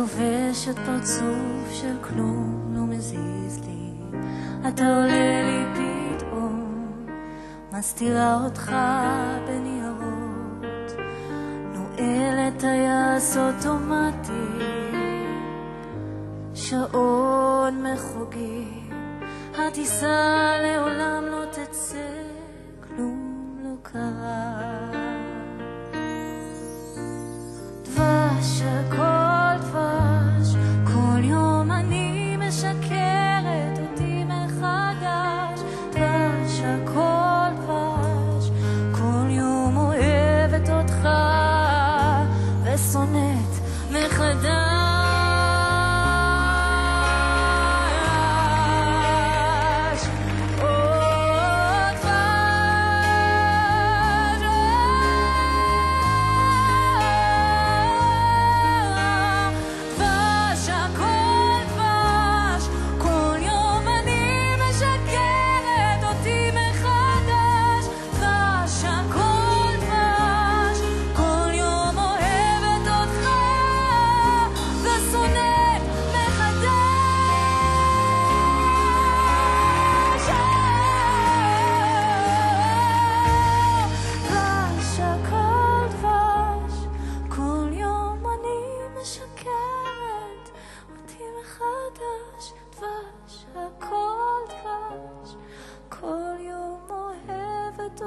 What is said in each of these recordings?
לובשת פרצוף של כלום, לא מזיז לי. אתה עולה לי פתאום, מסתירה אותך בניירות, נועלת טייס אוטומטי, שעון מחוגי, הטיסה לעולם לא תצא, כלום לא קרה. דבש, הכל דבש, כל יום אני משקרת אותי מחדש. דבש, הכל דבש, כל יום אוהבת אותך ושונאת מחדש.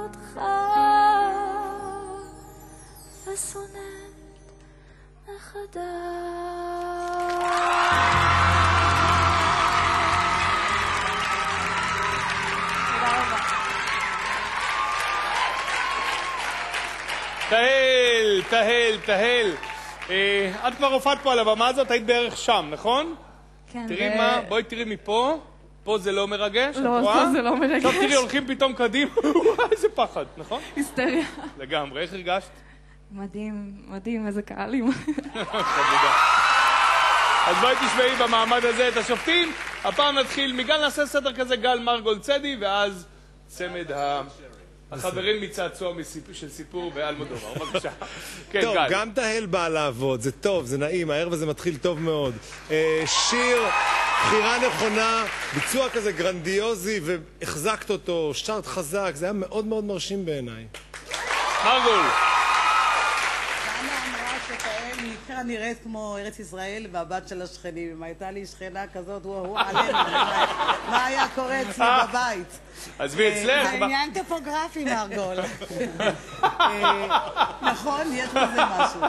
אותך ושונאת מחדש. תהל, תהל, תהל. את כבר הופעת פה על הבמה הזאת, היית בערך שם, נכון? כן. תראי מה, בואי תראי מפה. פה זה לא מרגש? לא, פה זה לא מרגש. עכשיו תראי, הולכים פתאום קדימה, איזה פחד, נכון? היסטריה. לגמרי, איך הרגשת? מדהים, מדהים, איזה קהלים. אז בואי תשמעי במעמד הזה את השופטים. הפעם נתחיל מגל, נעשה סדר כזה, גל מרגול צדי, ואז צמד החברים מצעצוע של סיפור באלמודובר. בבקשה. טוב, גם תהל באה לעבוד, זה טוב, זה נעים, הערב הזה מתחיל טוב מאוד. שיר, בחירה נכונה, ביצוע כזה גרנדיוזי, והחזקת אותו, שרת חזק, זה היה מאוד מאוד מרשים בעיניי. מרגול. דנה אמרה שתהל נקרא נראית כמו ארץ ישראל והבת של השכנים. אם הייתה לי שכנה כזאת, הוא עלינו. מה היה קורה אצלי בבית? עזבי אצלך. זה עניין טופוגרפי, מרגול. נכון, יש בזה משהו.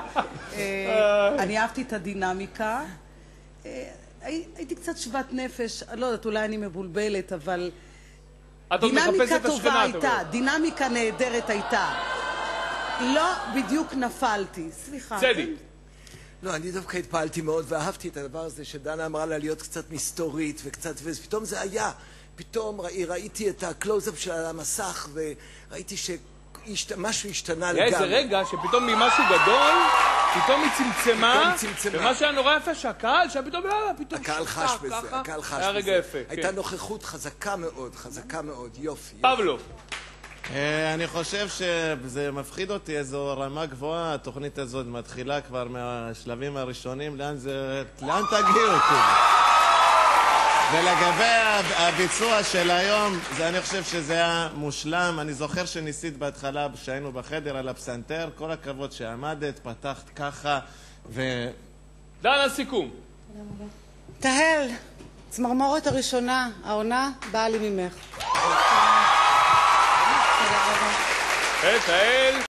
אני אהבתי את הדינמיקה. הייתי קצת שוות נפש, לא יודעת, אולי אני מבולבלת, אבל דינמיקה טובה הייתה, דינמיקה נהדרת הייתה. לא בדיוק נפלתי, סליחה. צדי. לא, אני דווקא התפעלתי מאוד ואהבתי את הדבר הזה שדנה אמרה לה להיות קצת מסתורית וקצת, ופתאום זה היה, פתאום ראיתי את הקלוז-אפ של המסך וראיתי שמשהו השתנה לגמרי. היה איזה רגע שפתאום ממשהו גדול, פתאום היא צמצמה, ומה שהיה נורא יפה שהקהל, שפתאום, הקהל חש בזה, הקהל חש בזה. היה רגע יפה. הייתה נוכחות חזקה מאוד, יופי. פבלו. אני חושב שזה מפחיד אותי, איזו רמה גבוהה, התוכנית הזאת מתחילה כבר מהשלבים הראשונים, לאן תגיעו? ולגבי הביצוע של היום, אני חושב שזה היה מושלם. אני זוכר שניסית בהתחלה, שהיינו בחדר על הפסנתר, כל הכבוד שעמדת, פתחת ככה, דנה, סיכום. תהל, צמרמורת הראשונה, העונה באה לי ממך. תהל.